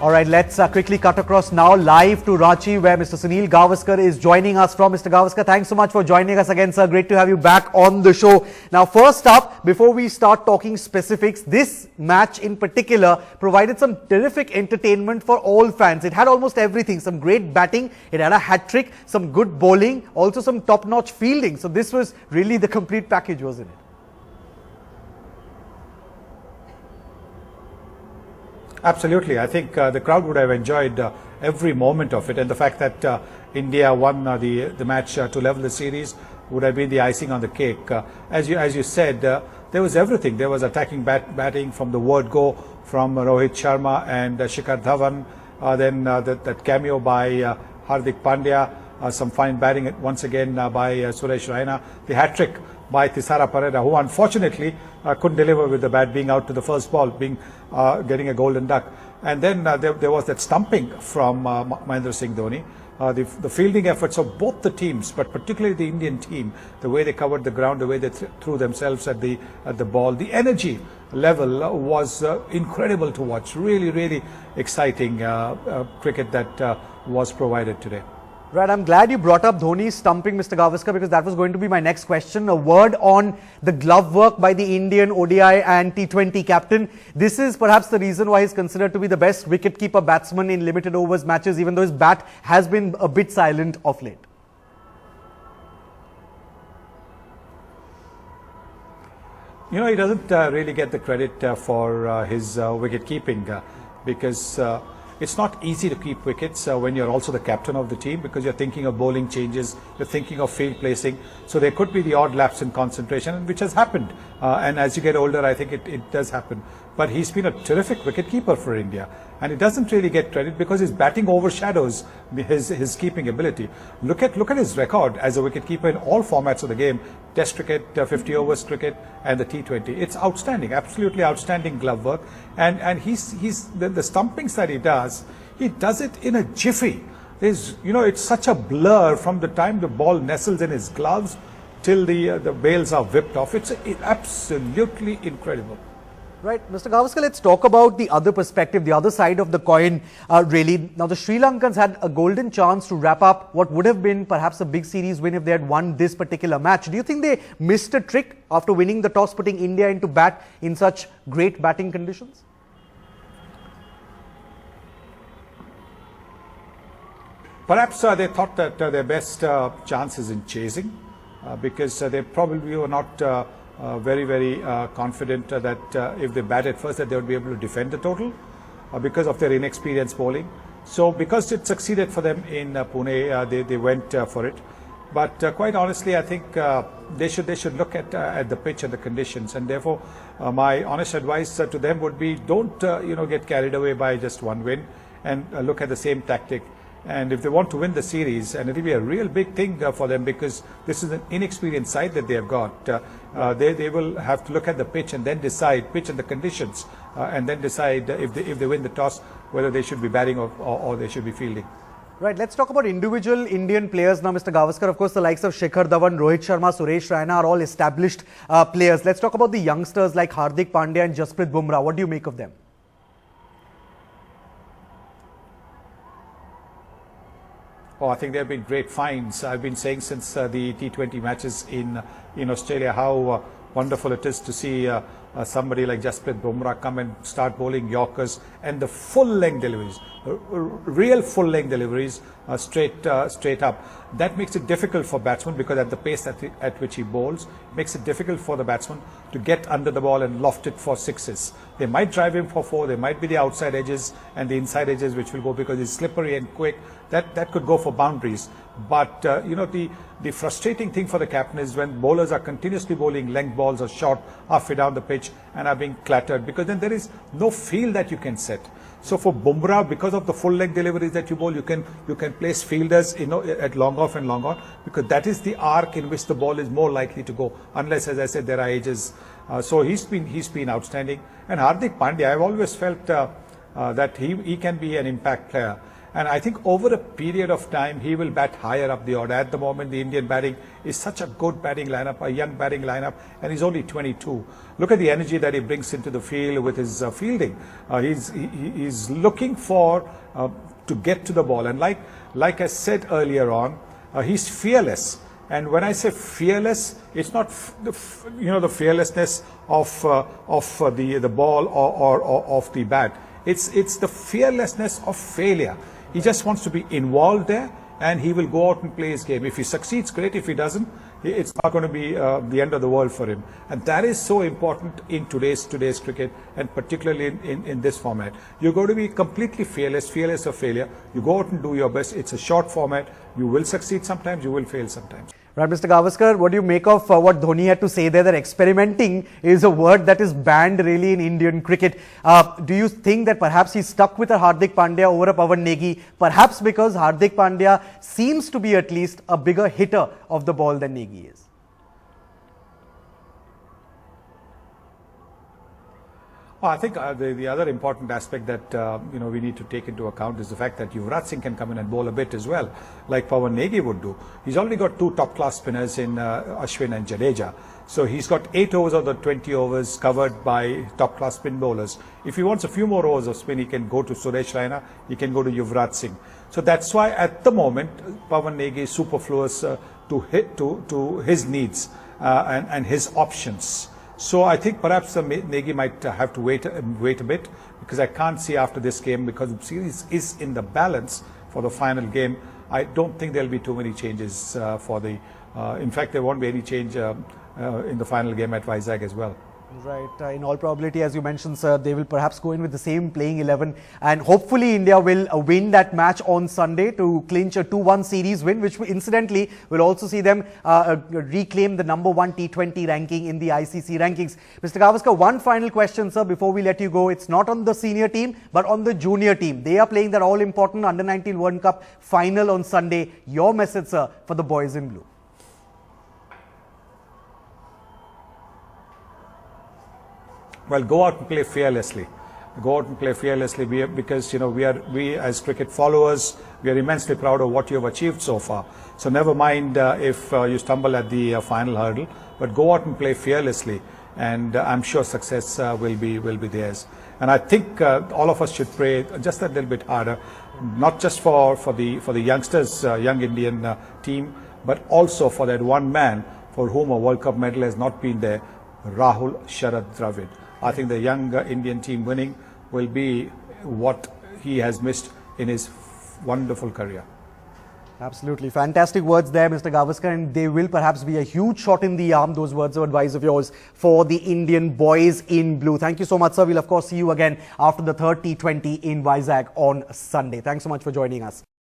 All right, let's quickly cut across now live to Ranchi, where Mr. Sunil Gavaskar is joining us from. Mr. Gavaskar, thanks so much for joining us again, sir. Great to have you back on the show. Now, first up, before we start talking specifics, this match in particular provided some terrific entertainment for all fans. It had almost everything, some great batting, it had a hat-trick, some good bowling, also some top-notch fielding. So this was really the complete package, wasn't it? Absolutely. I think the crowd would have enjoyed every moment of it, and the fact that India won the match to level the series would have been the icing on the cake. As you said, there was everything. There was attacking batting from the word go from Rohit Sharma and Shikhar Dhawan, then that cameo by Hardik Pandya, some fine batting once again by Suresh Raina, the hat-trick by Thisara Perera, who unfortunately couldn't deliver with the bat, being out to the first ball, getting a golden duck. And then there was that stumping from Mahendra Singh Dhoni. The fielding efforts of both the teams, but particularly the Indian team, the way they covered the ground, the way they threw themselves at the ball, the energy level was incredible to watch. Really, really exciting cricket that was provided today. Right, I'm glad you brought up Dhoni's stumping, Mr. Gavaskar, because that was going to be my next question. A word on the glove work by the Indian ODI and T20 captain. This is perhaps the reason why he's considered to be the best wicketkeeper batsman in limited overs matches, even though his bat has been a bit silent of late. You know, he doesn't really get the credit for his wicket keeping because it's not easy to keep wickets when you're also the captain of the team, because you're thinking of bowling changes, you're thinking of field placing. So there could be the odd lapse in concentration, which has happened. And as you get older, I think it does happen. But he's been a terrific wicketkeeper for India. And he doesn't really get credit because his batting overshadows his keeping ability. Look at his record as a wicketkeeper in all formats of the game: Test cricket, 50 overs cricket, and the T20. It's outstanding, absolutely outstanding glove work. And the stumpings that he does it in a jiffy. It's such a blur from the time the ball nestles in his gloves till the bails are whipped off. It's absolutely incredible. Right, Mr. Gavaskar, let's talk about the other perspective, the other side of the coin, really. Now, the Sri Lankans had a golden chance to wrap up what would have been perhaps a big series win if they had won this particular match. Do you think they missed a trick after winning the toss, putting India into bat in such great batting conditions? Perhaps they thought that their best chance is in chasing because they probably were not very confident that if they batted first that they would be able to defend the total because of their inexperienced bowling. So because it succeeded for them in Pune, they went for it. But quite honestly, I think they should look at the pitch and the conditions, and therefore my honest advice to them would be, don't get carried away by just one win, and look at the same tactic. And if they want to win the series, and it will be a real big thing for them, because this is an inexperienced side that they have got, they will have to look at the pitch and then decide, pitch and the conditions, and then decide if they win the toss, whether they should be batting or they should be fielding. Right, let's talk about individual Indian players now, Mr. Gavaskar. Of course, the likes of Shikhar Dhawan, Rohit Sharma, Suresh Raina are all established players. Let's talk about the youngsters like Hardik Pandya and Jasprit Bumrah. What do you make of them? Oh, I think there have been great finds. I've been saying since the T20 matches in Australia how wonderful it is to see somebody like Jasprit Bumrah come and start bowling Yorkers and the full-length deliveries, real full-length deliveries straight up. That makes it difficult for batsmen, because at the pace at which he bowls, it makes it difficult for the batsman to get under the ball and loft it for sixes. They might drive him for four, there might be the outside edges and the inside edges which will go, because he's slippery and quick. That could go for boundaries. But the frustrating thing for the captain is when bowlers are continuously bowling length balls or short halfway down the pitch and are being clattered, because then there is no field that you can set. So for Bumrah, because of the full leg deliveries that you bowl, you can place fielders at long off and long on, because that is the arc in which the ball is more likely to go, unless, as I said, there are edges. So he's been outstanding. And Hardik Pandya, I've always felt that he can be an impact player. And I think over a period of time, he will bat higher up the order. At the moment, the Indian batting is such a good batting lineup, a young batting lineup, and he's only 22. Look at the energy that he brings into the field with his fielding. He's looking for to get to the ball. And like I said earlier on, he's fearless. And when I say fearless, it's not the fearlessness of the ball or of the bat. It's the fearlessness of failure. He just wants to be involved there, and he will go out and play his game. If he succeeds, great. If he doesn't, it's not going to be the end of the world for him. And that is so important in today's cricket, and particularly in this format. You're going to be completely fearless of failure. You go out and do your best. It's a short format. You will succeed sometimes, you will fail sometimes. Right, Mr. Gavaskar, what do you make of what Dhoni had to say there, that experimenting is a word that is banned really in Indian cricket? Do you think that perhaps he's stuck with a Hardik Pandya over a Pawan Negi, perhaps because Hardik Pandya seems to be at least a bigger hitter of the ball than Negi is? Well, I think the other important aspect that we need to take into account is the fact that Yuvraj Singh can come in and bowl a bit as well, like Pawan Negi would do. He's already got two top-class spinners in Ashwin and Jadeja. So he's got 8 overs of the 20 overs covered by top-class spin bowlers. If he wants a few more overs of spin, he can go to Suresh Raina, he can go to Yuvraj Singh. So that's why at the moment, Pawan Negi is superfluous to his needs and his options. So I think perhaps Negi might have to wait a bit, because I can't see after this game, because the series is in the balance for the final game. I don't think there'll be too many changes in fact, there won't be any change in the final game at Vizag as well. Right. In all probability, as you mentioned, sir, they will perhaps go in with the same playing 11, and hopefully India will win that match on Sunday to clinch a 2-1 series win, which incidentally will also see them reclaim the #1 T20 ranking in the ICC rankings. Mr. Gavaskar, one final question, sir, before we let you go. It's not on the senior team, but on the junior team. They are playing that all-important Under-19 World Cup final on Sunday. Your message, sir, for the boys in blue? Well, go out and play fearlessly. Go out and play fearlessly, because we as cricket followers, we are immensely proud of what you have achieved so far. So never mind if you stumble at the final hurdle, but go out and play fearlessly, and I'm sure success will be theirs. And I think all of us should pray just a little bit harder, not just for the youngsters, young Indian team, but also for that one man for whom a World Cup medal has not been there, Rahul Sharad Dravid. I think the young Indian team winning will be what he has missed in his wonderful career. Absolutely. Fantastic words there, Mr. Gavaskar, and they will perhaps be a huge shot in the arm, those words of advice of yours for the Indian boys in blue. Thank you so much, sir. We'll of course see you again after the third T20 in Vizag on Sunday. Thanks so much for joining us.